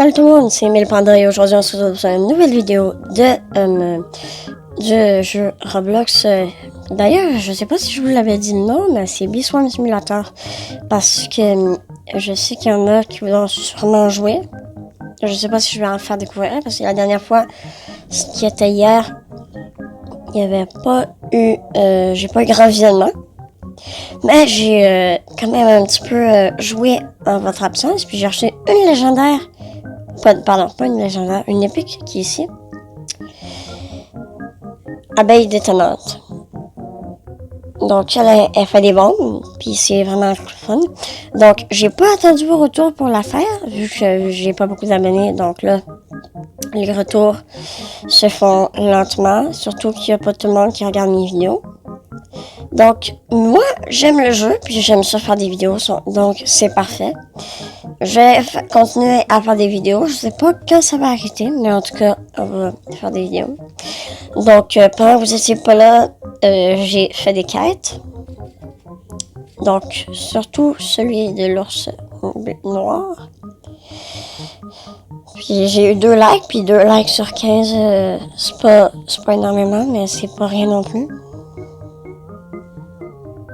Salut tout le monde, c'est Emile Panda et aujourd'hui on se retrouve sur une nouvelle vidéo du jeu Roblox. D'ailleurs, je sais pas si je vous l'avais dit non, mais c'est Bee-Swarm Simulator parce que je sais qu'il y en a qui voudront sûrement jouer. Je sais pas si je vais en faire découvrir parce que la dernière fois, ce qui était hier, il n'y avait pas eu, j'ai pas eu grand visionnement. Mais j'ai quand même un petit peu joué en votre absence, puis j'ai acheté une légendaire. Pardon, pas une légendaire, une épique qui est ici. Abeille détonante. Donc, elle fait des bombes, puis c'est vraiment fun. Donc, j'ai pas attendu vos retours pour la faire, vu que j'ai pas beaucoup d'abonnés. Donc là, les retours se font lentement, surtout qu'il y a pas tout le monde qui regarde mes vidéos. Donc, moi, j'aime le jeu, puis j'aime ça faire des vidéos, donc c'est parfait. Je vais continuer à faire des vidéos. Je sais pas quand ça va arrêter, mais en tout cas, on va faire des vidéos. Donc, pendant que vous étiez pas là, j'ai fait des quêtes. Donc, surtout celui de l'ours noir. Puis j'ai eu 2 likes, puis 2 likes sur 15, c'est pas énormément, mais c'est pas rien non plus.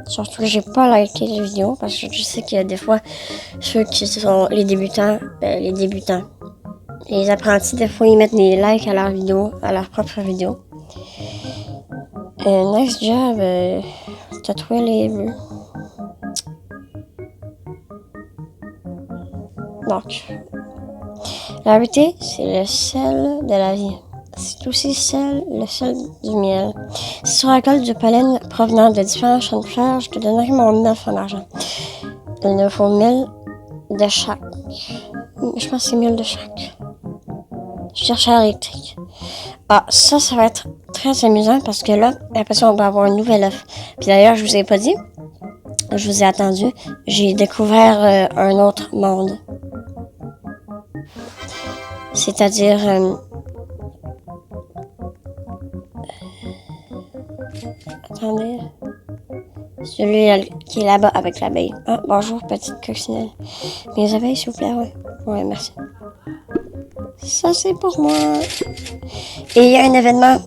Surtout que j'ai pas liké les vidéos parce que je sais qu'il y a des fois ceux qui sont les débutants, les apprentis, des fois ils mettent des likes à leurs vidéos, à leur propre vidéo. Nice job, t'as trouvé les bleus. Donc, la vérité, c'est le sel de la vie. C'est aussi le sel du miel. Si tu récoltes du pollen provenant de différents champs de fleurs, je te donnerai mon œuf en argent. Il nous faut 1000 de chaque. Je pense que c'est 1000 de chaque. Chercheur électrique. Ah, ça va être très amusant parce que là, après ça, on va avoir un nouvel œuf. Puis d'ailleurs, je vous ai pas dit, je vous ai attendu, j'ai découvert un autre monde. C'est-à-dire... attendez. Celui qui est là-bas avec l'abeille. Ah, bonjour, petite coccinelle. Mes abeilles, s'il vous plaît, ouais. Ouais, merci. Ça, c'est pour moi. Et il y a un événement.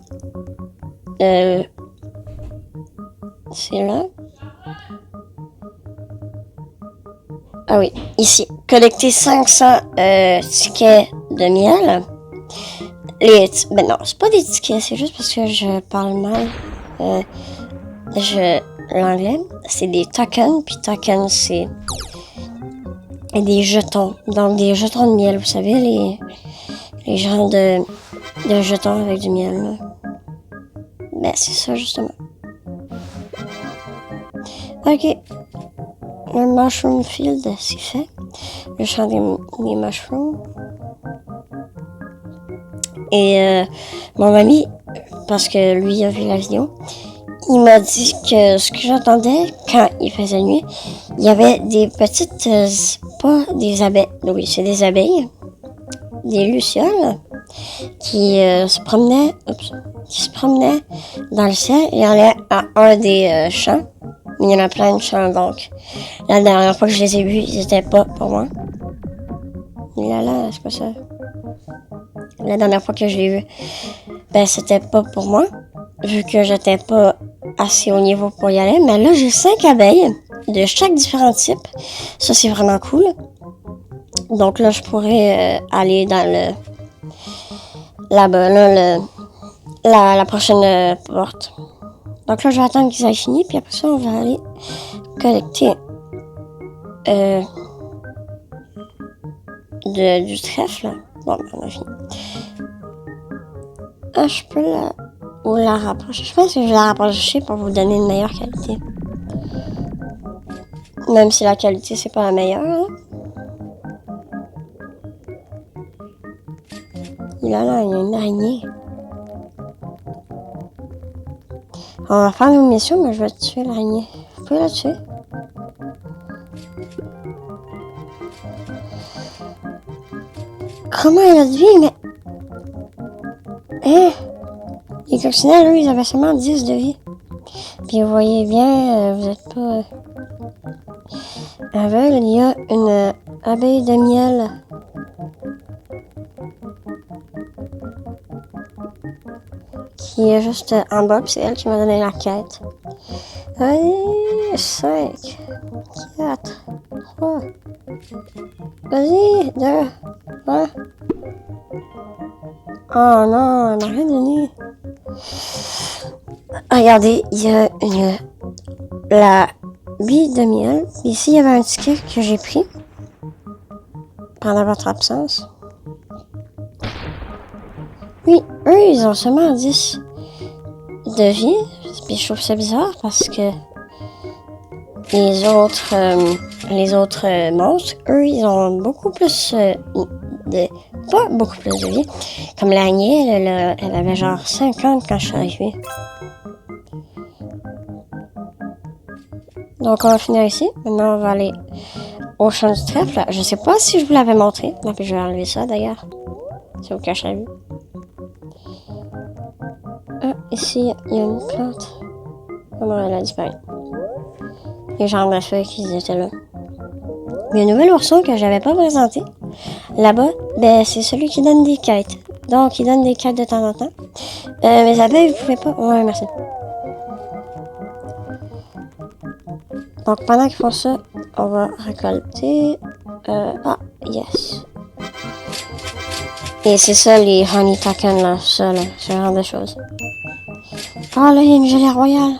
C'est là. Ah oui, ici. Collecter 500 tickets de miel. Ben non, c'est pas des tickets, c'est juste parce que je parle mal. L'anglais, c'est des tokens, puis tokens, c'est des jetons. Donc, des jetons de miel, vous savez, les genres de jetons avec du miel, là. Ben, c'est ça, justement. Ok. Le mushroom field, c'est fait. Le champ des mushrooms. Et mon ami, parce que lui a vu la vidéo, il m'a dit que ce que j'entendais quand il faisait nuit, il y avait des petites, pas des abeilles, oui, c'est des abeilles, des lucioles, qui se promenaient dans le ciel et allaient à un des champs. Mais il y en a plein de champs, donc la dernière fois que je les ai vus, ils étaient pas pour moi. Là, c'est pas ça. La dernière fois que je l'ai vu, ben c'était pas pour moi, vu que j'étais pas assez haut niveau pour y aller. Mais là, j'ai 5 abeilles de chaque différent type. Ça, c'est vraiment cool. Donc là, je pourrais aller dans le... là-bas, là, la prochaine porte. Donc là, je vais attendre qu'ils aient fini, puis après ça, on va aller collecter du trèfle. Bon, ben, on a fini. Ah, je peux la rapprocher. Je pense que je vais la rapprocher pour vous donner une meilleure qualité. Même si la qualité, c'est pas la meilleure. Hein? Il y a une araignée. On va faire nos missions, mais je vais tuer l'araignée. Vous pouvez la tuer? Comment elle a de vie, mais... Hein? Les coccinelles, eux, ils avaient seulement 10 de vie. Puis vous voyez bien, vous êtes pas aveugle. Il y a une abeille de miel qui est juste en bas, puis c'est elle qui m'a donné la quête. Allez, 5, 4, 3. Vas-y, 2, 1. Oh non, elle m'a rien donné. Regardez, il y a la bille de miel. Ici, il y avait un ticket que j'ai pris pendant votre absence. Oui, eux, ils ont seulement 10 de vie. Puis je trouve ça bizarre parce que les autres monstres, eux, ils ont beaucoup plus pas beaucoup plus de vie. Comme l'araignée, elle avait genre 50 quand je suis arrivée. Donc, on va finir ici. Maintenant, on va aller au champ du trèfle. Je sais pas si je vous l'avais montré. Non, puis je vais enlever ça, d'ailleurs. C'est au cache à vue. Ah, ici, il y a une plante. Oh non, elle a disparu. Les gens de feuilles qui étaient là. Il y a un nouvel ourson que j'avais pas présenté. Là-bas, ben, c'est celui qui donne des quêtes. Donc, il donne des quêtes de temps en temps. Mes abeilles, vous pouvez pas... Ouais, merci. Donc, pendant qu'ils font ça, on va récolter... Ah, yes. Et c'est ça, les honey taken, là. Ça, là, ce genre de choses. Ah, là, il y a une gelée royale.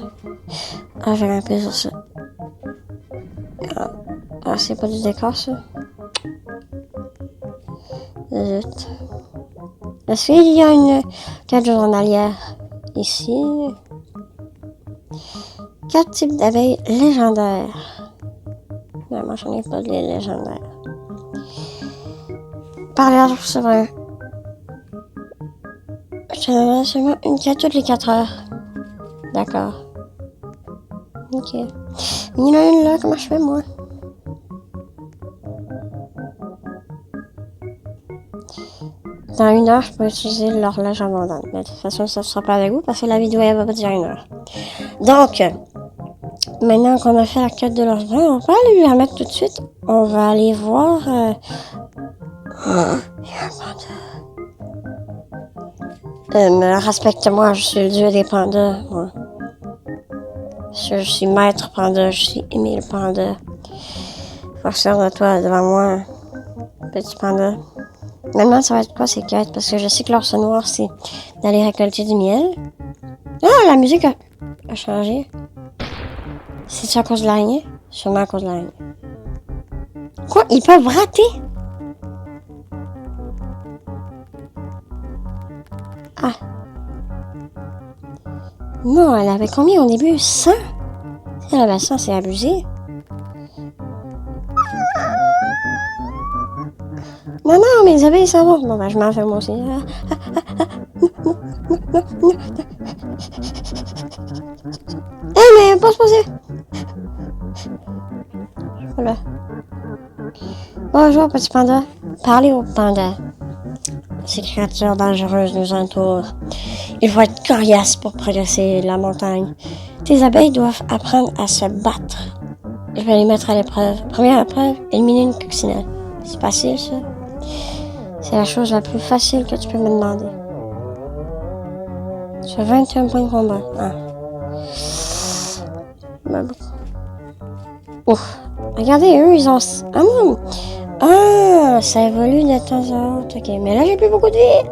Ah, j'ai un peu sur ça. Ah, c'est pas du décor, ça. Zut. Est-ce qu'il y a une quête journalière ici? 4 types d'abeilles légendaires. Non, moi, j'en ai pas de légendaires. Par l'air, c'est vrai. Je te donnerai seulement une quête toutes les 4 heures. D'accord. Ok. Il y en a une là, comment je fais, moi? Dans 1 heure, je peux utiliser l'horloge abondante. Mais de toute façon, ça ne sera pas avec vous parce que la vidéo, elle va pas dire 1 heure. Donc, maintenant qu'on a fait la quête de l'ours brun, on va aller lui la mettre tout de suite. On va aller voir... il y a un panda. Respecte-moi, je suis le dieu des pandas, moi. Je suis maître panda, je suis Émile Panda. Faut faire de toi devant moi, petit panda. Maintenant, ça va être quoi ces quêtes? Parce que je sais que l'ours noir, c'est d'aller récolter du miel. Ah, la musique a changé. C'est-tu à cause de l'araignée? Sûrement à cause de l'araignée. Quoi? Ils peuvent rater? Ah. Non, elle avait combien au début? 100? Si elle avait 100, c'est abusé. Non, non, mes abeilles, ça va. Bon, ben, je m'en fais moi aussi. Mais pas se poser. Voilà. Bonjour, petit panda. Parlez au panda. Ces créatures dangereuses nous entourent. Il faut être coriace pour progresser la montagne. Tes abeilles doivent apprendre à se battre. Je vais les mettre à l'épreuve. Première épreuve, éliminer une coccinelle. C'est facile, ça. C'est la chose la plus facile que tu peux me demander. Tu as 21 points de combat. Ah. Ouf. Regardez, eux, ils ont... Ah non! Ah, ça évolue de temps à autre. Ok, mais là, j'ai plus beaucoup de vie.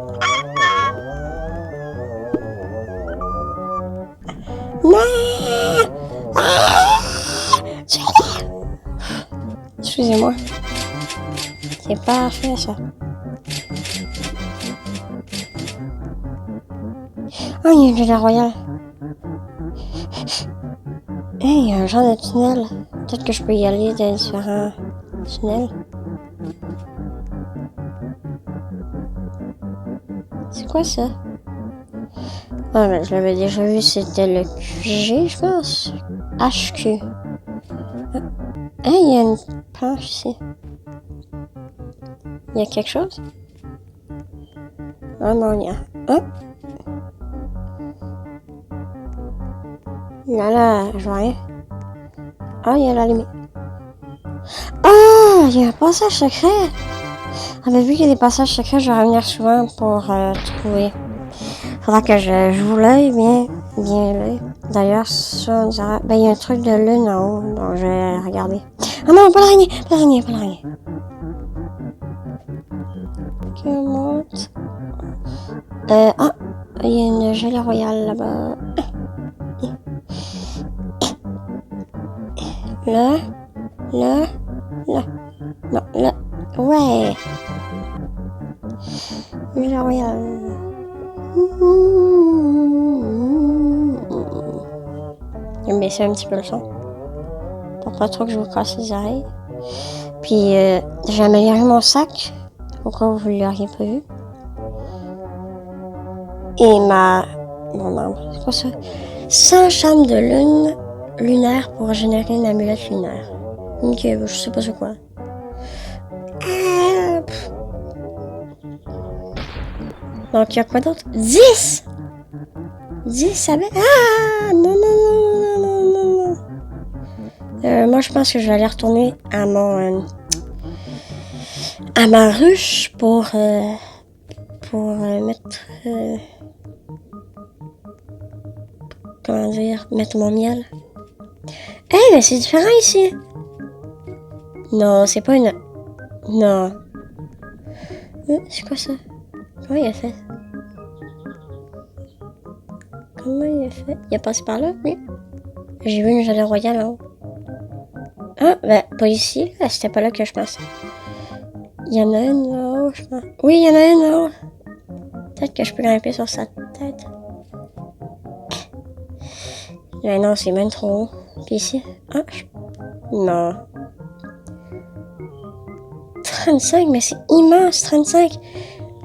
Non! Ah! Excusez-moi. C'est parfait, ça. Ah, il y a une gelée royale. Hey, il y a un genre de tunnel. Peut-être que je peux y aller dans différents tunnels. C'est quoi ça? Ah, ben, je l'avais déjà vu, c'était le QG, je pense. HQ. Ah, il y a une planche ici. Il y a quelque chose? Ah non, il y a... Ah! Là, je vois rien. Ah, il y a la limite. Ah, il y a un passage secret. Ah, mais vu qu'il y a des passages secrets, je vais revenir souvent pour trouver. Faudra que je joue l'œil, bien l'œil. D'ailleurs, ça, on dirait... Ben, il y a un truc de lune en haut, donc je vais regarder. Ah non, pas l'araignée, pas l'araignée, pas l'araignée. Que monte. Ah, il y a une gelée royale là-bas. Là. Non, là. Ouais. Gelée royale. Je vais baisser un petit peu le son. Pour pas trop que je vous casse les oreilles. Puis, j'ai amélioré mon sac. Pourquoi vous ne l'auriez pas vu? Et mon arbre, c'est quoi ça? 100 charmes de lune lunaire pour générer une amulette lunaire. Ok, je sais pas c'est quoi. Donc, il y a quoi d'autre? 10! 10, ça va? Ah! Non. Moi, je pense que je vais aller retourner à ma ruche pour mettre... comment dire? Mettre mon miel. Mais c'est différent ici. Non, c'est pas une... Non. C'est quoi ça? Comment il a fait? Il a passé par là, oui. J'ai vu une gelée royale en haut. Ah, ben, pas ici. Là, c'était pas là que je pensais. Il y en a une là-haut, je pense. Oui, il y en a une là-haut. Peut-être que je peux grimper sur sa tête. Mais non, c'est même trop haut. Puis ici. Ah, non. 35, mais c'est immense, 35.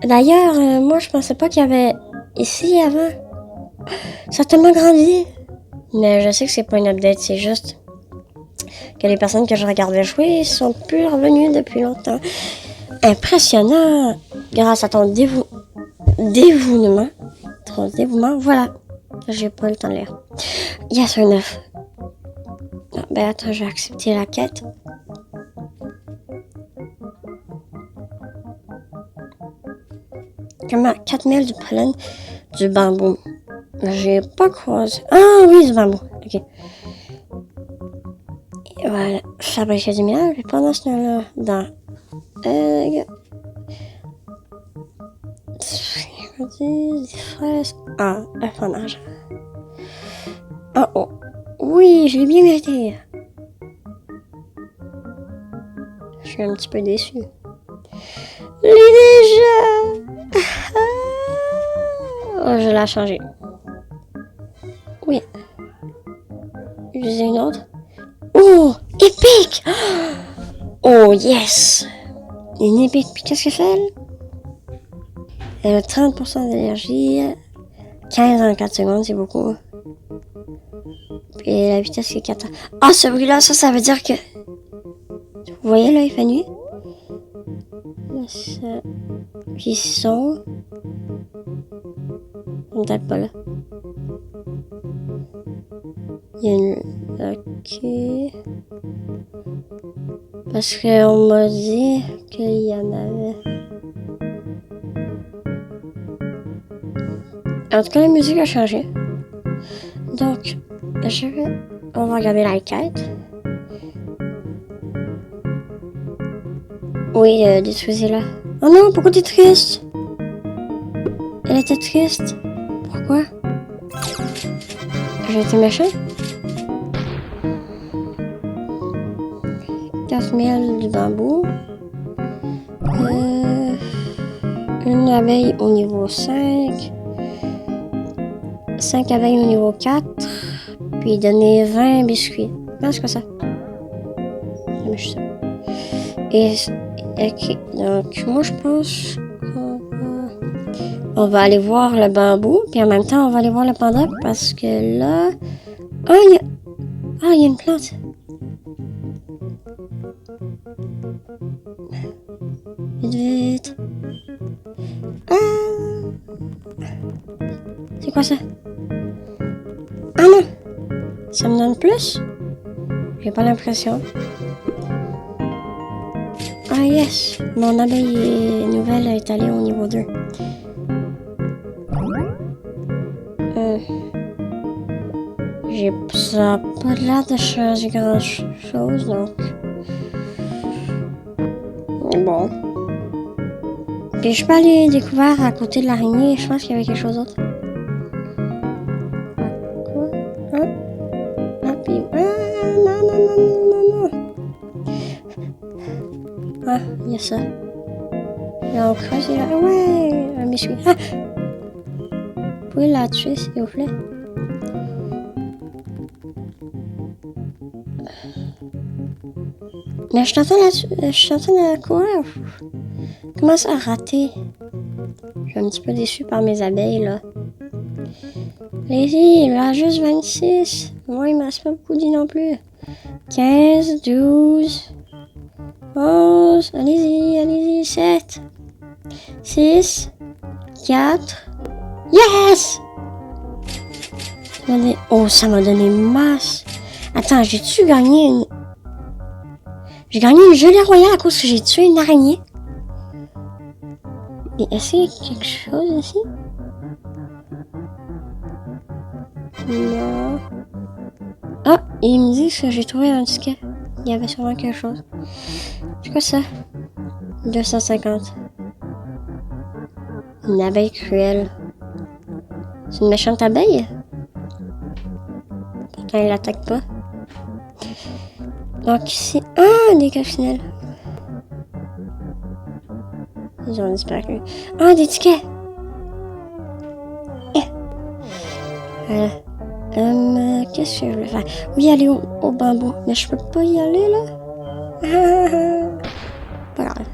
D'ailleurs, moi, je pensais pas qu'il y avait ici avant. Ça a tellement grandi. Mais je sais que c'est pas une update, c'est juste que les personnes que je regardais jouer sont plus revenues depuis longtemps. Impressionnant! Grâce à ton dévouement. Ton dévouement, voilà. J'ai pas le temps de lire. Yes, un 9. Non, ben attends, je vais accepter la quête. Comment? 4000 du pollen du bambou. J'ai pas croisé. Ah oui, du bambou. Ok. Et voilà. Fabriquer du miel. Et pendant ce temps-là, dans... des fraises. Ah, un fromage. Oh. Oui, je l'ai bien mérité. Je suis un petit peu déçue. Je l'ai déjà. Oh, je l'ai changé. Oui. Utiliser une autre. Oh, épique. Oh, yes. Une épique. Puis qu'est-ce qu'elle fait, elle? 30% d'énergie. 15 en 4 secondes, c'est beaucoup. Et la vitesse, c'est 4. Ah, ce bruit-là, ça veut dire que... Vous voyez, là, il fait nuit. Puis ils sont... Peut-être pas là. Il y a une... Ok... Parce qu'on m'a dit qu'il y en avait... En tout cas, la musique a changé. Donc, on va regarder la quête. Oui, détruisez-la. Oh non, pourquoi t'es triste? Elle était triste. Pourquoi? J'ai été méchant? 4000 du bambou. Une abeille au niveau 5. 5 abeilles au niveau 4. Puis donner 20 biscuits. Non, c'est quoi ça? Et ok, donc moi je pense qu'on va aller voir le bambou, puis en même temps on va aller voir le panda parce que là... il y a une plante. Vite. C'est quoi ça? Ah non! Ça me donne plus? J'ai pas l'impression. Ah yes! Mon abeille nouvelle est allée au niveau 2. Ça a pas l'air de changer grand-chose, donc... Bon. Puis je peux aller découvrir à côté de l'araignée, je pense qu'il y avait quelque chose d'autre. Quoi? Hein? Ah, puis... Ah, non. Ah, il y a ça. Là, on creuse, et là... Ouais, un biscuit. Ah! Vous pouvez la tuer, s'il vous plaît? Mais je suis en train de courir. Comment ça a raté? Je suis un petit peu déçu par mes abeilles, là. Allez-y, il a juste 26. Moi, il me reste pas beaucoup dit non plus. 15, 12, 11, allez-y, 7, 6, 4. Yes! Oh, ça m'a donné masse. Attends, j'ai-tu gagné une... J'ai gagné une gelée royale à cause que j'ai tué une araignée. Et est-ce qu'il y a quelque chose ici? Non. Ah, il me dit que j'ai trouvé un ticket. Il y avait sûrement quelque chose. C'est quoi ça? 250. Une abeille cruelle. C'est une méchante abeille? Pourtant, elle l'attaque pas. Donc ici... Ah, des coccinelles. Ils ont disparu. Ah, des tickets! Voilà. Qu'est-ce que je voulais faire? Oui, aller au bambou. Mais je peux pas y aller, là? Pas grave.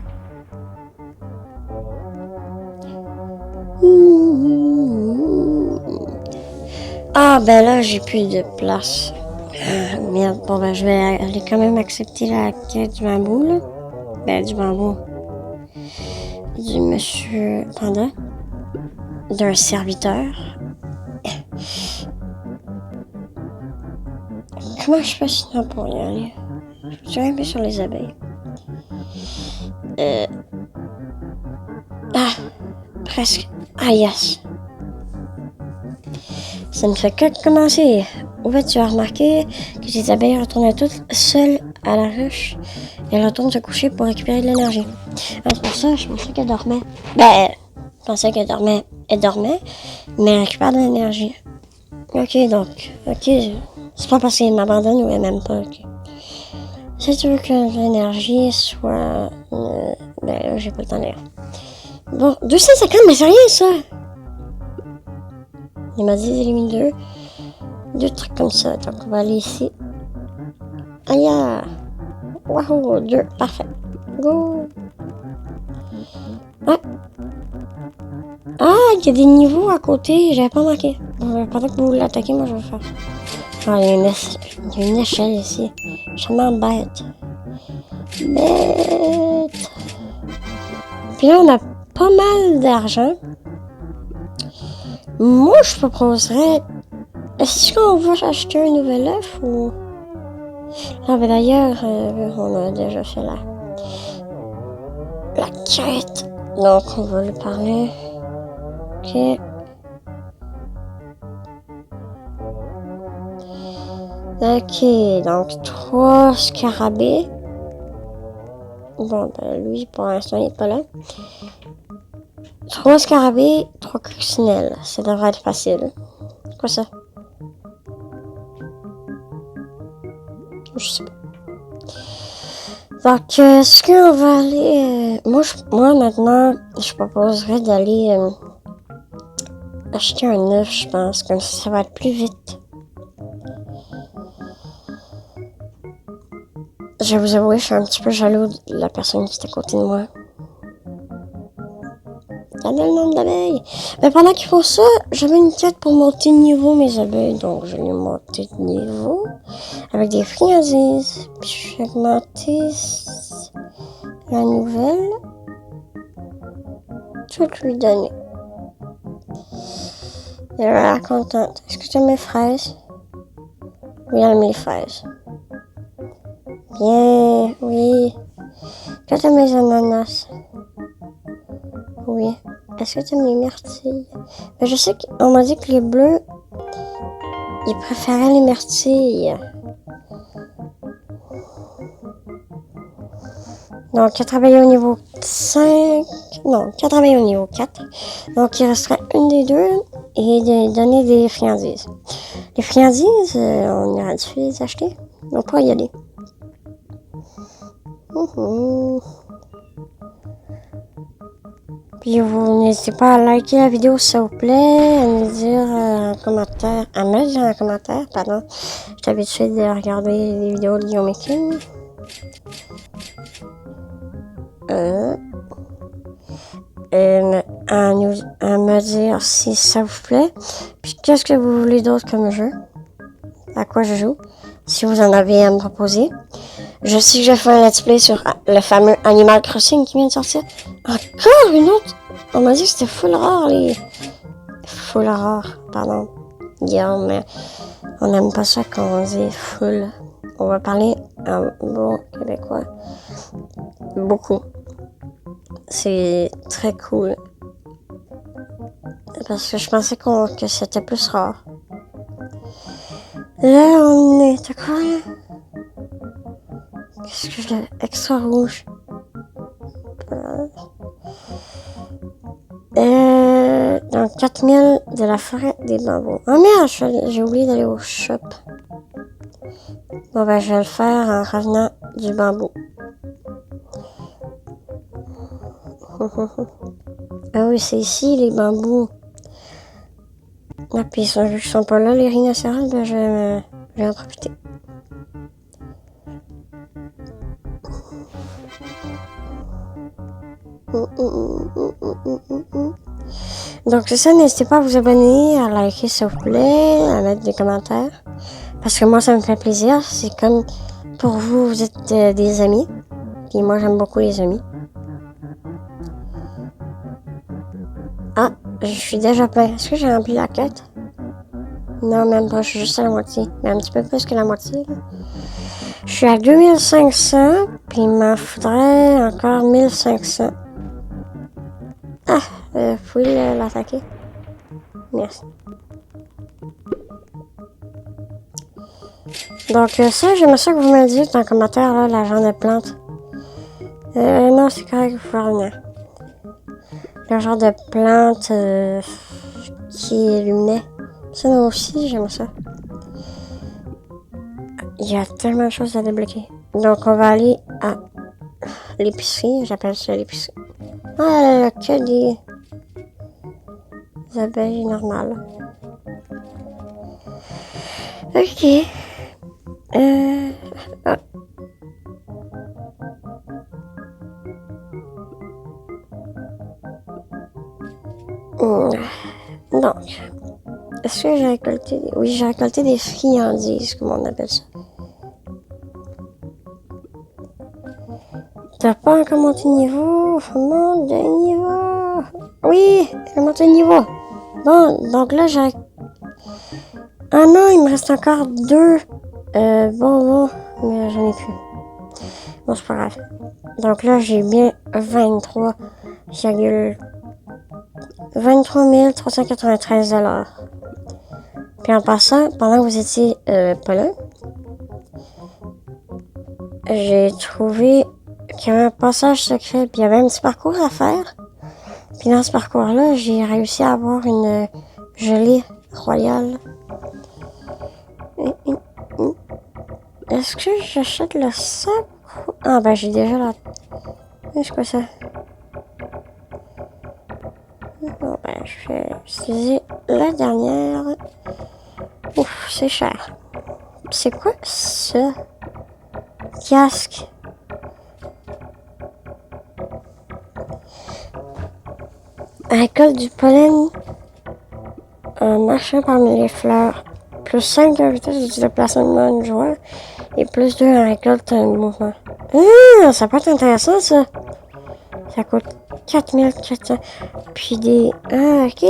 Ah, ben là, j'ai plus de place. Merde. Bon, ben, je vais aller quand même accepter la quête du bambou, là. Ben, du bambou. Du monsieur panda. D'un serviteur. Comment je fais sinon pour y aller? Je suis un peu sur les abeilles. Ah, presque. Ah, yes. Ça ne fait que commencer. Au fait, tu as remarqué que les abeilles retournent toutes seules à la ruche et elles retournent se coucher pour récupérer de l'énergie. Ah, c'est pour ça, je pensais qu'elle dormait. Ben, je pensais qu'elle dormait. Elle dormait, mais elle récupère de l'énergie. Ok, donc, ok. C'est pas parce qu'elle m'abandonne ou elle m'aime pas, ok. Si tu veux que l'énergie soit... ben là, j'ai pas le temps de lire. Bon, 250, mais c'est rien, ça! Il m'a dit d'éliminer deux trucs comme ça. Donc, on va aller ici. Aïe! Waouh! 2, parfait. Go! Ah! Ah, il y a des niveaux à côté, j'avais pas manqué. Pendant que vous l'attaquez, moi je vais faire. Genre, il y a une échelle ici. Je suis tellement bête. Bête! Puis là, on a pas mal d'argent. Moi, je proposerais... Est-ce qu'on va acheter un nouvel œuf ou... Ah, ben d'ailleurs, on a déjà fait la quête. Donc, on va lui parler. Ok. Ok, donc 3 scarabées. Bon, ben lui, pour l'instant, il n'est pas là. 3 scarabées, 3 coccinelles. Ça devrait être facile. C'est quoi ça? Je sais pas. Donc, est-ce qu'on va aller... Moi, maintenant, je proposerais d'aller acheter un œuf, je pense. Comme ça va être plus vite. Je vais vous avouer, je suis un petit peu jaloux de la personne qui est à côté de moi. Regardez le nombre d'abeilles. Mais pendant qu'ils font ça, j'avais une quête pour monter de niveau mes abeilles. Donc, je vais monter de niveau avec des friandises. Puis, je vais augmenter la nouvelle. Tout lui donner. Elle a l'air contente. Est-ce que tu aimes mes fraises? Oui, elle aime les fraises. Bien, oui. Toi, t'aimes les ananas? Oui. Est-ce que t'aimes les myrtilles? Mais je sais qu'on m'a dit que les bleus, il préférait les myrtilles. Donc, il a travaillé au niveau 5. Non, il a travaillé au niveau 4. Donc, il resterait une des deux et de donner des friandises. Les friandises, on ira dû les acheter. On pourra y aller. Puis vous n'hésitez pas à liker la vidéo s'il vous plaît, à nous dire en commentaire, à me dire en commentaire, pardon. Je suis habituée de regarder les vidéos de Guillaume King. À me dire si ça vous plaît. Puis qu'est-ce que vous voulez d'autre comme jeu? À quoi je joue? Si vous en avez à me proposer. Je sais que j'ai fait un let's play sur le fameux Animal Crossing qui vient de sortir. Encore une autre? On m'a dit que c'était full rare, full rare, pardon. Guillaume, mais on n'aime pas ça quand on dit full. On va parler en bon québécois. Beaucoup. C'est très cool. Parce que je pensais que c'était plus rare. Là, on est à quoi, là? Qu'est-ce que je l'ai? Extra rouge. Dans 4000 de la forêt des bambous. Oh merde, j'ai oublié d'aller au shop. Bon ben, je vais le faire en revenant du bambou. Ah oui, c'est ici les bambous. Ah, puis vu qu'ils sont pas là, les rhinocéros, ben je vais en profiter. Donc c'est ça, n'hésitez pas à vous abonner, à liker s'il vous plaît, à mettre des commentaires. Parce que moi ça me fait plaisir, c'est comme pour vous, vous êtes des amis. Puis moi j'aime beaucoup les amis. Ah, je suis déjà plein. Est-ce que j'ai rempli la quête? Non, même pas, je suis juste à la moitié. Mais un petit peu plus que la moitié, là. Je suis à 2500, puis il m'en faudrait encore 1500. Ah, vous pouvez l'attaquer? Merci. Donc ça, j'aimerais ça que vous me le dites en commentaire, là, la genre de plante. Non, c'est correct, vous pouvez revenir. Le genre de plante qui illuminait. Ça, nous aussi, j'aime ça. Il y a tellement de choses à débloquer. Donc, on va aller à l'épicerie. J'appelle ça l'épicerie. Ah, là, que des abeilles normales. Ok. Ah. Donc, est-ce que j'ai récolté... Oui, j'ai récolté des friandises, comme on appelle ça. T'as pas encore monté de niveau? Faut monter de niveau. Oui, j'ai monté de niveau. Bon, donc là, j'ai... Ah non, il me reste encore 2 bonbons, mais j'en ai plus. Bon, c'est pas grave. Donc là, j'ai bien 23 393 $. Puis en passant, pendant que vous étiez pas là, j'ai trouvé qu'il y avait un passage secret, puis il y avait un petit parcours à faire. Puis dans ce parcours-là, j'ai réussi à avoir une gelée royale. Est-ce que j'achète le sac? Ah ben j'ai déjà la... C'est quoi ça? Bon ben je vais utiliser la dernière. Ouf, c'est cher. C'est quoi ça? Casque. Récolte du pollen en marchant parmi les fleurs. Plus 5 de vitesse du déplacement du joueur et plus 2 en récolte de mouvement. Ah, ça peut être intéressant ça. Ça coûte 4400. Puis des... Ah, ok.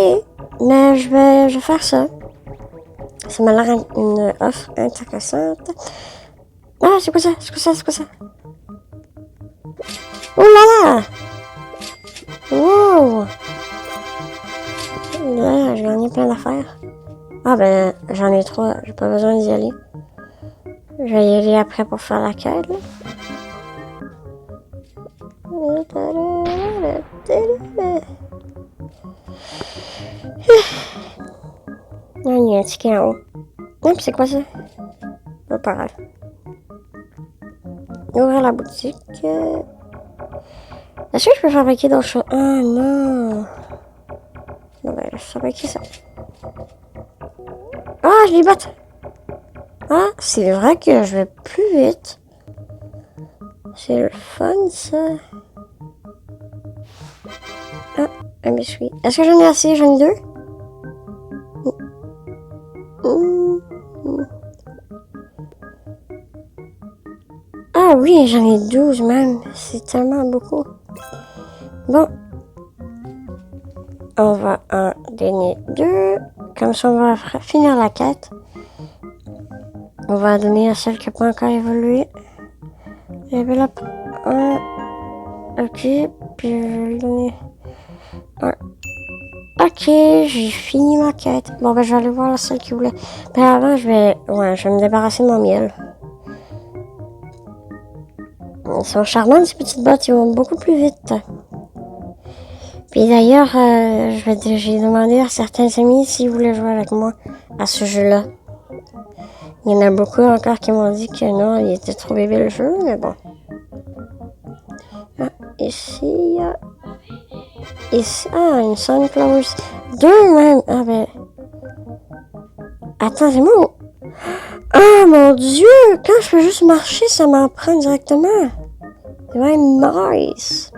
Mais je vais faire ça. Ça m'a l'air une offre intéressante. Ah, c'est quoi ça? C'est quoi ça? Oh là là! Wow! Là, j'ai gagné plein d'affaires. Ah ben, j'en ai ai 3, j'ai pas besoin d'y aller. Je vais y aller après pour faire la quête, là. Non, il y a un ticket en haut. Non, puis c'est quoi ça? Pas grave. Ouvrir la boutique. Est-ce que je peux fabriquer d'autres choses? Ah non. Non, ben, je vais fabriquer ça. Ah, je les batte. Ah, c'est vrai que je vais plus vite. C'est le fun, ça. Ah, un biscuit. Est-ce que j'en ai assez? J'en ai 2? Ah oui, j'en ai 12 même. C'est tellement beaucoup. Bon. On va en donner 2. Comme ça, on va finir la quête. On va donner à celle qui n'a pas encore évolué. Level up 1. Ok. Puis je vais lui donner 1. Ok, j'ai fini ma quête. Bon, ben je vais aller voir celle qui voulait. Mais avant, je vais me débarrasser de mon miel. Ils sont charmantes, ces petites bottes. Ils vont beaucoup plus vite. Puis d'ailleurs, j'ai demandé à certains amis s'ils voulaient jouer avec moi à ce jeu-là. Il y en a beaucoup encore qui m'ont dit que non, il était trop bébé le jeu, mais bon. Ah, ici, une sunflower. 2 même. Ah ben. Attends, c'est moi. Ah mon Dieu! Quand je peux juste marcher, ça m'en prend directement. C'est vraiment nice.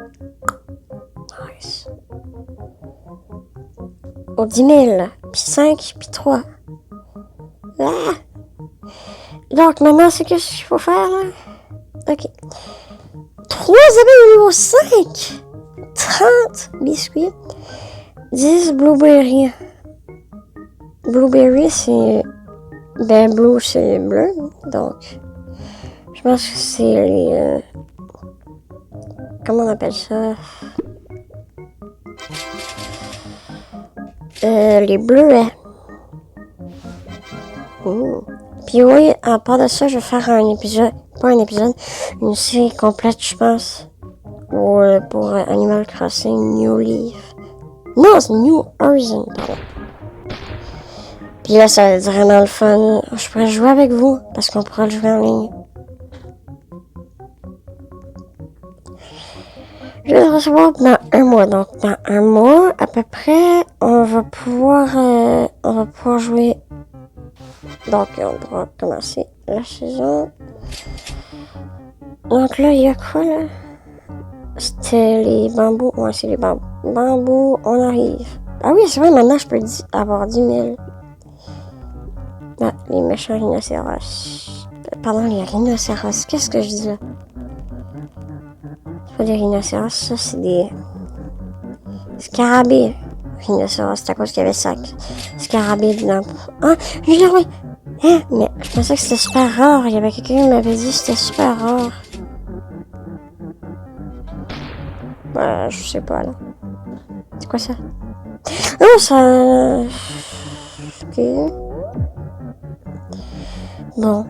Nice. Au 10 000, puis 5, puis 3. Ah! Donc, maintenant, c'est qu'est-ce qu'il faut faire, là? Ok. 3 abeilles au niveau 5! 30 biscuits. 10 blueberries. Blueberry, c'est... Ben, blue, c'est bleu. Donc, je pense que c'est les... comment on appelle ça? Les bleuets. Puis oui, à part de ça, je vais faire un épisode, pas un épisode, une série complète, je pense, pour Animal Crossing New Leaf. Non, c'est New Horizon, pardon. Puis là, ça va être vraiment le fun. Je pourrais jouer avec vous, parce qu'on pourra le jouer en ligne. Je vais le recevoir dans 1 mois. Donc, dans 1 mois, à peu près, on va pouvoir jouer. Donc, on pourra commencer la saison. Donc là, il y a quoi, là? C'était les bambous. Ouais, c'est les bambous. Bambous, on arrive. Ah oui, c'est vrai, maintenant, je peux avoir 10 000. Ah, les méchants rhinocéros. Pardon, les rhinocéros. Qu'est-ce que je dis là? C'est pas des rhinocéros, ça, c'est des... scarabées. Rhinocéros, c'est à cause qu'il y avait ça. Scarabée dedans. Ah, je l'ai retrouvé. Hein? Mais je pensais que c'était super rare. Il y avait quelqu'un qui m'avait dit que c'était super rare. Je sais pas, là. C'est quoi ça? Oh, ça... Ok. Bon.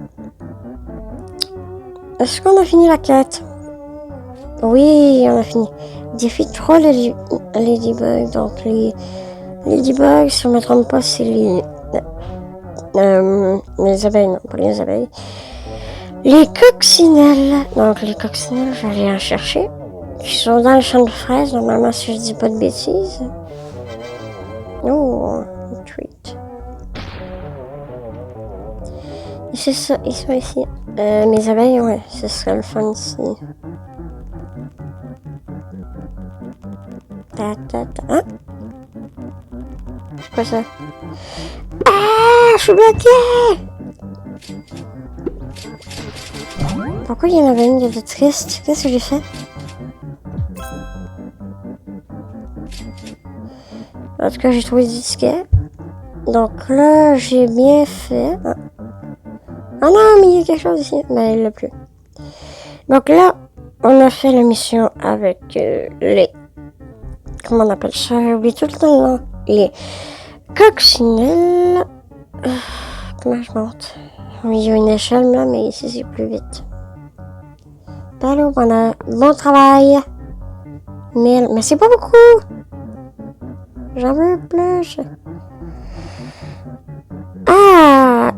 Est-ce qu'on a fini la quête? Oui, on a fini. Défi 3 Ladybug. Donc, les Ladybugs, si je ne me trompe pas, c'est les abeilles, non, pas les abeilles. Les coccinelles. Donc, les coccinelles, je vais aller en chercher. Qui sont dans le champ de fraises, normalement, si je dis pas de bêtises. Oh, un treat. C'est ça, ils sont ici. Mes abeilles, ouais, ce serait le fun ici. Hein? C'est quoi ça? Ah, je suis bloquée! Pourquoi il y en avait une qui était triste? Qu'est-ce que j'ai fait? En tout cas, j'ai trouvé des tickets. Donc là, j'ai bien fait. Ah non, mais il y a quelque chose ici. Mais il l'a plus. Donc là, on a fait la mission avec les... Comment on appelle ça? J'ai oublié tout le temps le nom. Les coccinelles. Comment je monte? Oui, il y a une échelle là, mais ici c'est plus vite. Allô, bon travail. 1000, mais c'est pas beaucoup. J'en veux plus. Ah!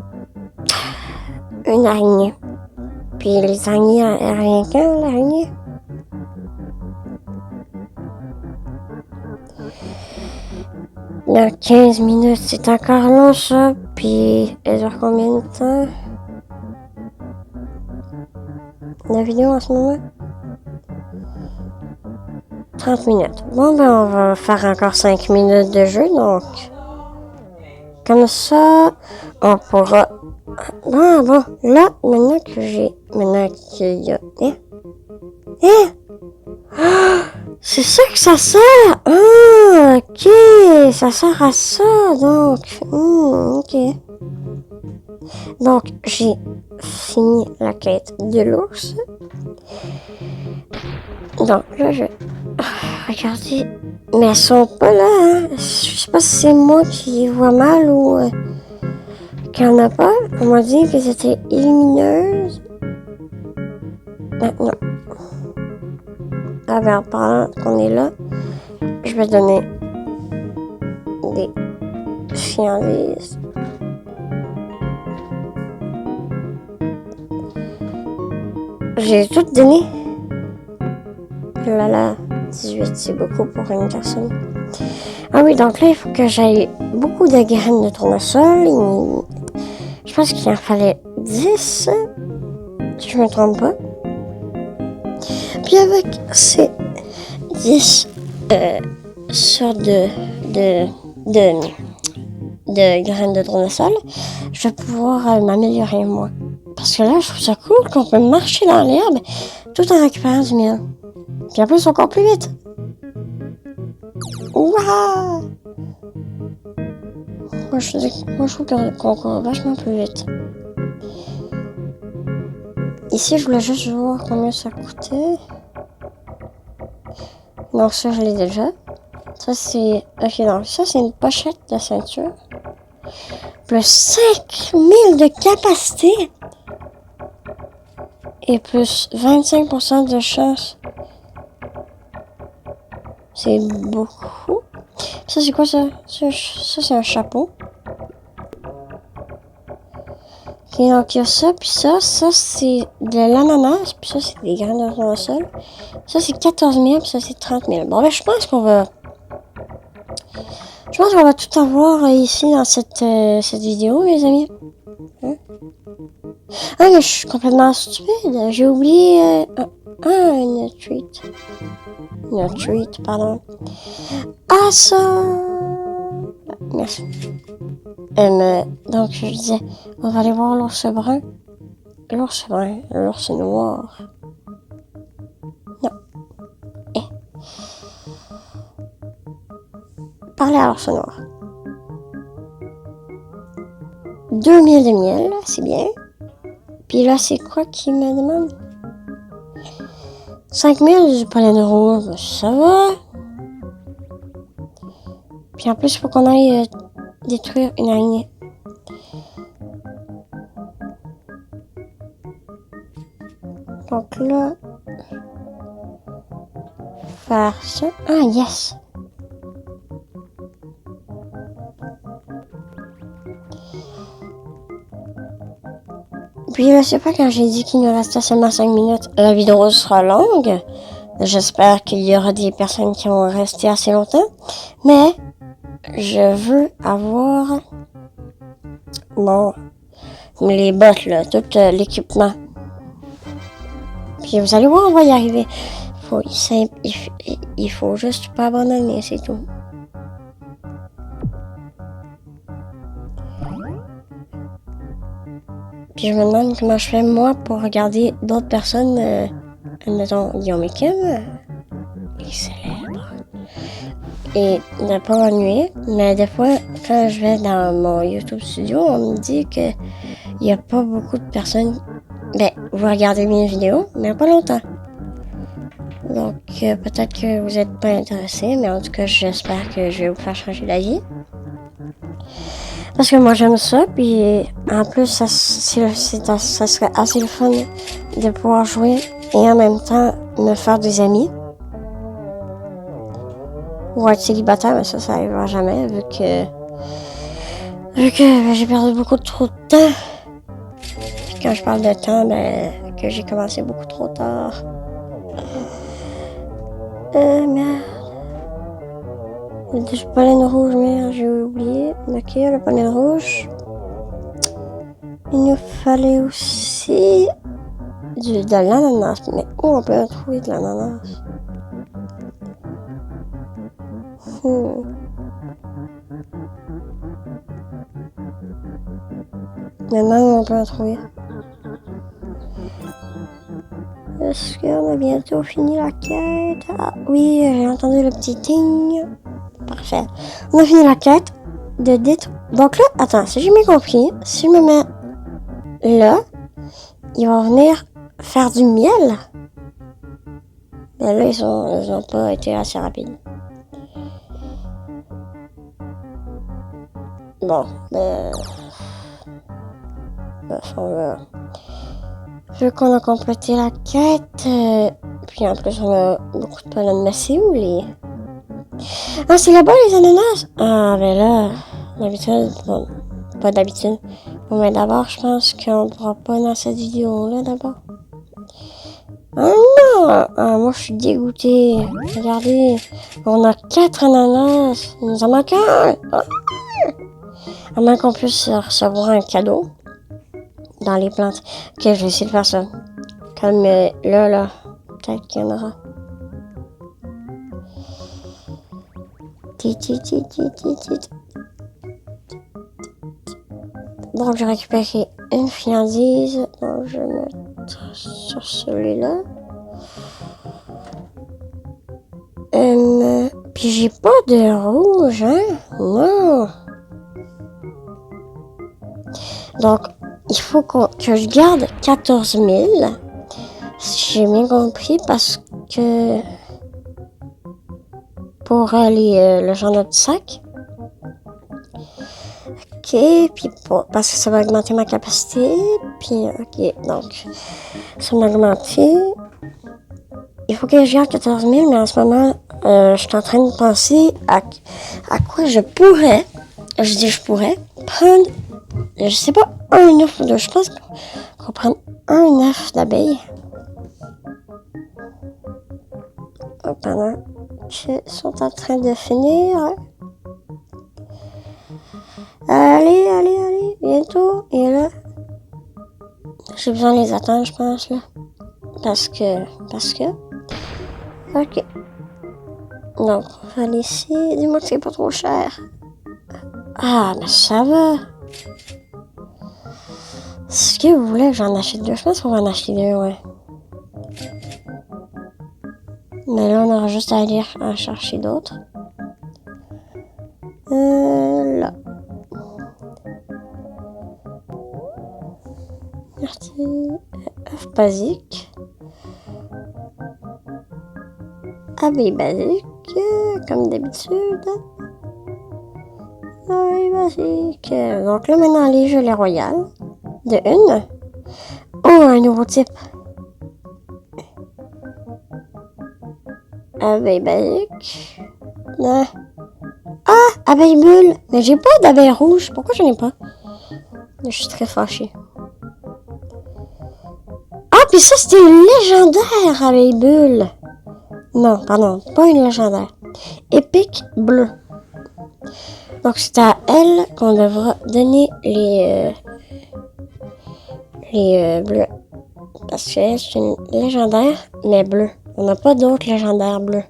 Une araignée. Puis les araignées, elle revient quand, l'araignée? Dans 15 minutes, c'est encore long ça. Puis elle dure combien de temps? La vidéo en ce moment? 30 minutes. Bon, ben on va faire encore 5 minutes de jeu, donc... Comme ça, on pourra... Ah bon, là, maintenant qu'il y a... Hein? Ah, c'est ça que ça sert! Ah, ok! Ça sert à ça, donc... ok. Donc, j'ai fini la quête de l'ours. Donc, là, regardez... Mais elles sont pas là, hein? Je sais pas si c'est moi qui vois mal ou... qu'il n'y en a pas. On m'a dit que c'était lumineuse. Non. Ah ben, pendant qu'on est là, je vais donner des friandises. J'ai tout donné. Là, 18, c'est beaucoup pour une personne. Ah oui, donc là, il faut que j'aille beaucoup de graines de tournesol. Je pense qu'il en fallait 10, si je me trompe pas. Puis avec ces 10 sortes de graines de tournesol, je vais pouvoir m'améliorer moi. Parce que là, je trouve ça cool qu'on peut marcher dans l'herbe tout en récupérant du miel. Puis en plus, encore plus vite. Ouah! Moi, je trouve qu'on court vachement plus vite. Ici, je voulais juste voir combien ça coûtait. Donc ça, je l'ai déjà. Ça, c'est... Ok, donc ça, c'est une pochette de ceinture. Plus 5000 de capacité. Et plus 25% de chance. C'est beaucoup. Ça, c'est quoi ça? Ça, c'est un chapeau. Ok, donc il y a ça, puis ça c'est de l'ananas, puis ça c'est des graines de tournesol. Ça c'est 14 000, puis ça c'est 30 000. Bon, ben je pense qu'on va tout avoir ici dans cette vidéo, les amis. Hein? Ah, mais je suis complètement stupide. J'ai oublié une treat. Une treat, pardon. Ah, ça! Merci. Donc, je disais, on va aller voir l'ours brun. L'ours brun, l'ours noir. Non. Parler à l'ours noir. 2000 de miel, c'est bien. Puis là, c'est quoi qu'il me demande? 5000 du pollen rouge, ça va. Puis en plus, il faut qu'on aille détruire une araignée. Donc là, faire ça. Ah, yes! Puis je sais pas, quand j'ai dit qu'il nous restait seulement 5 minutes, la vidéo sera longue. J'espère qu'il y aura des personnes qui vont rester assez longtemps. Mais je veux avoir les bottes là, tout l'équipement. Puis vous allez voir, on va y arriver. Il faut juste pas abandonner, c'est tout. Puis je me demande comment je fais moi pour regarder d'autres personnes. Admettons, Guillaume et Kim. Il est célèbre. Et ne pas m'ennuyer. Mais des fois, quand je vais dans mon YouTube studio, on me dit que il n'y a pas beaucoup de personnes. Ben, vous regardez mes vidéos, mais pas longtemps. Donc, peut-être que vous n'êtes pas intéressés, mais en tout cas, j'espère que je vais vous faire changer d'avis. Parce que moi, j'aime ça, puis En plus, ça serait assez le fun de pouvoir jouer et en même temps me faire des amis. Ou être célibataire, mais ça arrivera jamais vu que j'ai perdu beaucoup trop de temps. Puis quand je parle de temps, que j'ai commencé beaucoup trop tard. Merde. Il y a du pollen rouge, merde, j'ai oublié. Ok, le pollen rouge. Il nous fallait aussi de l'ananas. Mais où on peut trouver de l'ananas? Maintenant, on peut en trouver. Est-ce qu'on a bientôt fini la quête? Ah oui, j'ai entendu le petit ting. Parfait. On a fini la quête de détruire. Donc là, attends, si j'ai bien compris, si je me mets là, ils vont venir faire du miel. Mais là, ils ont pas été assez rapides. Bon, vu qu'on a complété la quête, puis en plus on a beaucoup de pollen, mais c'est où les... Ah, c'est là-bas les ananas! Ah, ben là, d'habitude, bon, pas d'habitude. Bon, mais d'abord, je pense qu'on pourra pas dans cette vidéo-là, d'abord. Ah non! Ah, moi, je suis dégoûtée. Regardez, on a 4 ananas. Il nous en manque un! Ah! À moins qu'on puisse recevoir un cadeau dans les plantes. Ok, je vais essayer de faire ça. Comme là, peut-être qu'il y en aura. Donc, j'ai récupéré une friandise. Donc, je vais mettre sur celui-là. Puis, j'ai pas de rouge, hein? Non. Donc, il faut que je garde 14 000. Si j'ai bien compris, parce que... Pour aller le genre de petit sac. Ok, puis parce que ça va augmenter ma capacité. Puis, ok, donc, ça m'a augmenté. Il faut que je garde 14 000, mais en ce moment, je suis en train de penser à quoi je pourrais, je pourrais prendre, je sais pas, un œuf ou deux. Je pense qu'on prend un œuf d'abeille. Pendant qu'ils sont en train de finir. Allez, bientôt. Et là, j'ai besoin de les attendre, je pense, là. Parce que. Ok. Donc, on va aller ici. Dis-moi que c'est pas trop cher. Ah, mais ça va. Est-ce que vous voulez que j'en achète deux? Je pense qu'on va en acheter deux, ouais. Mais là, on aura juste à aller en chercher d'autres. Là. Merci. Œuf basique. Abeille basique, comme d'habitude. Abeille basique. Donc là, maintenant, les gelées royales. De une. Oh, un nouveau type. Abeille basique. Ah, abeille bulle. Mais j'ai pas d'abeille rouge. Pourquoi j'en ai pas? Je suis très fâchée. Ah, puis ça, c'était une légendaire abeille bulle. Non, pardon, pas une légendaire. Épique bleue. Donc, c'est à elle qu'on devra donner les bleus. Parce que c'est une légendaire, mais bleue. On n'a pas d'autres légendaires bleus.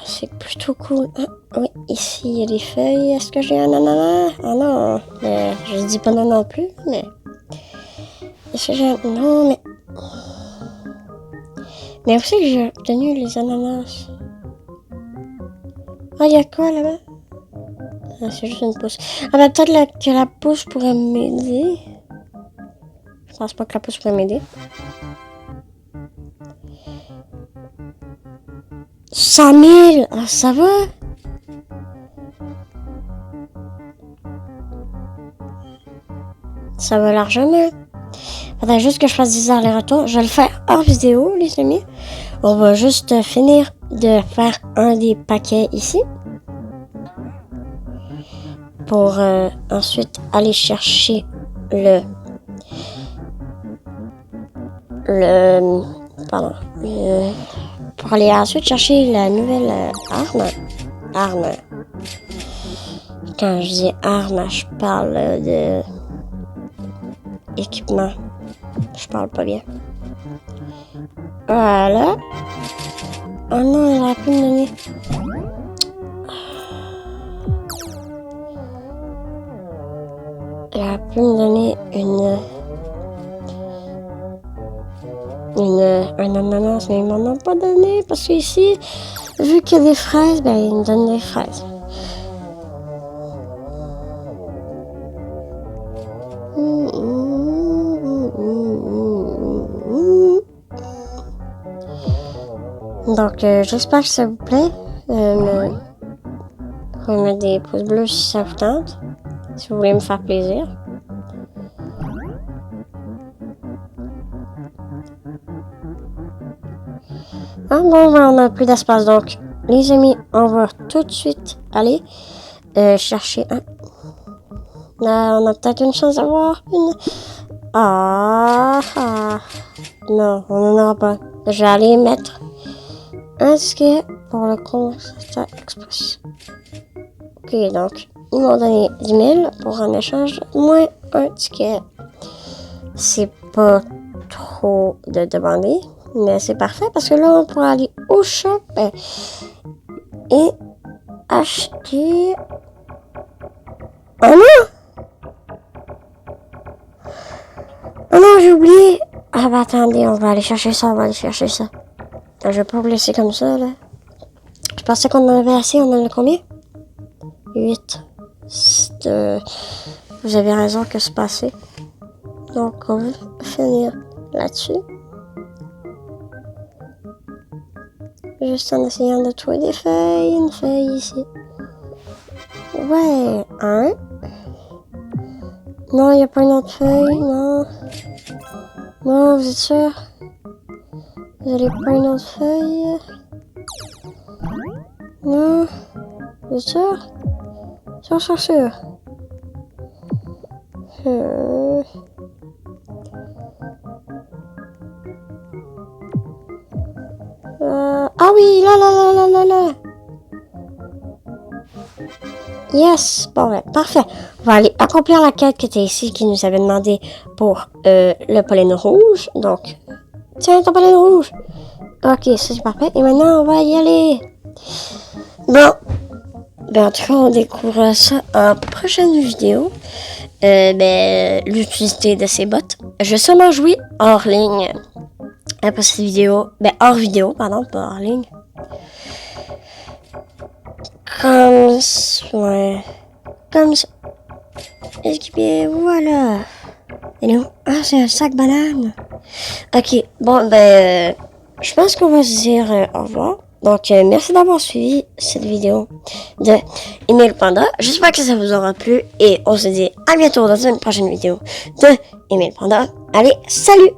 C'est plutôt cool. Ah, oui, ici, il y a des feuilles. Est-ce que j'ai un ananas? Ah non, mais je dis pas non plus, mais... Est-ce que j'ai un... Non, mais... Mais où c'est que j'ai obtenu les ananas? Ah, il y a quoi là-bas? Ah, c'est juste une pousse. Ah, bah peut-être que la pousse pourrait m'aider. Je pense pas que la pousse pourrait m'aider. 100 000! Ah, ça va? Ça va largement. Faudrait juste que je fasse des allers-retours. Je vais le faire hors vidéo, les amis. On va juste finir de faire un des paquets ici. Pour ensuite aller chercher pour aller ensuite chercher la nouvelle arme. Quand je dis arme, je parle de équipement. Je parle pas bien. Voilà. Oh non, elle a pu me donner. Elle a pu me donner un ananas, mais il m'en a pas donné parce qu'ici, vu qu'il y a des fraises, ben il me donne des fraises. Donc, j'espère que ça vous plaît. Vous pouvez mettre des pouces bleus si ça vous tente, si vous voulez me faire plaisir. Ah bon, ben, on n'a plus d'espace, donc les amis, on va tout de suite aller chercher un. Là, on a peut-être une chance d'avoir une. Non, on n'en aura pas. Je vais aller mettre un ticket pour le Constat Express. Ok, donc, ils m'ont donné 10 000 pour en échange de moins un ticket. C'est pas trop de demander, mais c'est parfait parce que là, on pourra aller au shop et acheter. Oh non! Oh non, j'ai oublié! Ah bah attendez, on va aller chercher ça, Je vais pas vous laisser comme ça, là. Je pensais qu'on en avait assez, on en a combien? 8. Vous avez raison que c'est passé. Donc, on va finir là-dessus. Juste en essayant de trouver des feuilles. Une feuille ici. Ouais, un. Non, il n'y a pas une autre feuille, non. Non, vous êtes sûr? Vous n'avez pas une autre feuille? Non. Vous êtes sûr? Sûr. Ah oui, là. Yes, bon, ouais, parfait. On va aller accomplir la quête qui était ici, qui nous avait demandé pour le pollen rouge. Donc, tiens, ton pollen rouge. Ok, ça c'est parfait. Et maintenant, on va y aller. Bon. Ben, en tout cas, on découvrira ça en prochaine vidéo. L'utilité de ces bots. Je vais sûrement jouer hors ligne. Après cette vidéo. Hors vidéo, pardon, pas hors ligne. Comme ça. Équipier, voilà. Et où? Ah, c'est un sac banane. Ok, bon, je pense qu'on va se dire au revoir. Donc, merci d'avoir suivi cette vidéo de Emile Panda. J'espère que ça vous aura plu et on se dit à bientôt dans une prochaine vidéo de Emile Panda. Allez, salut!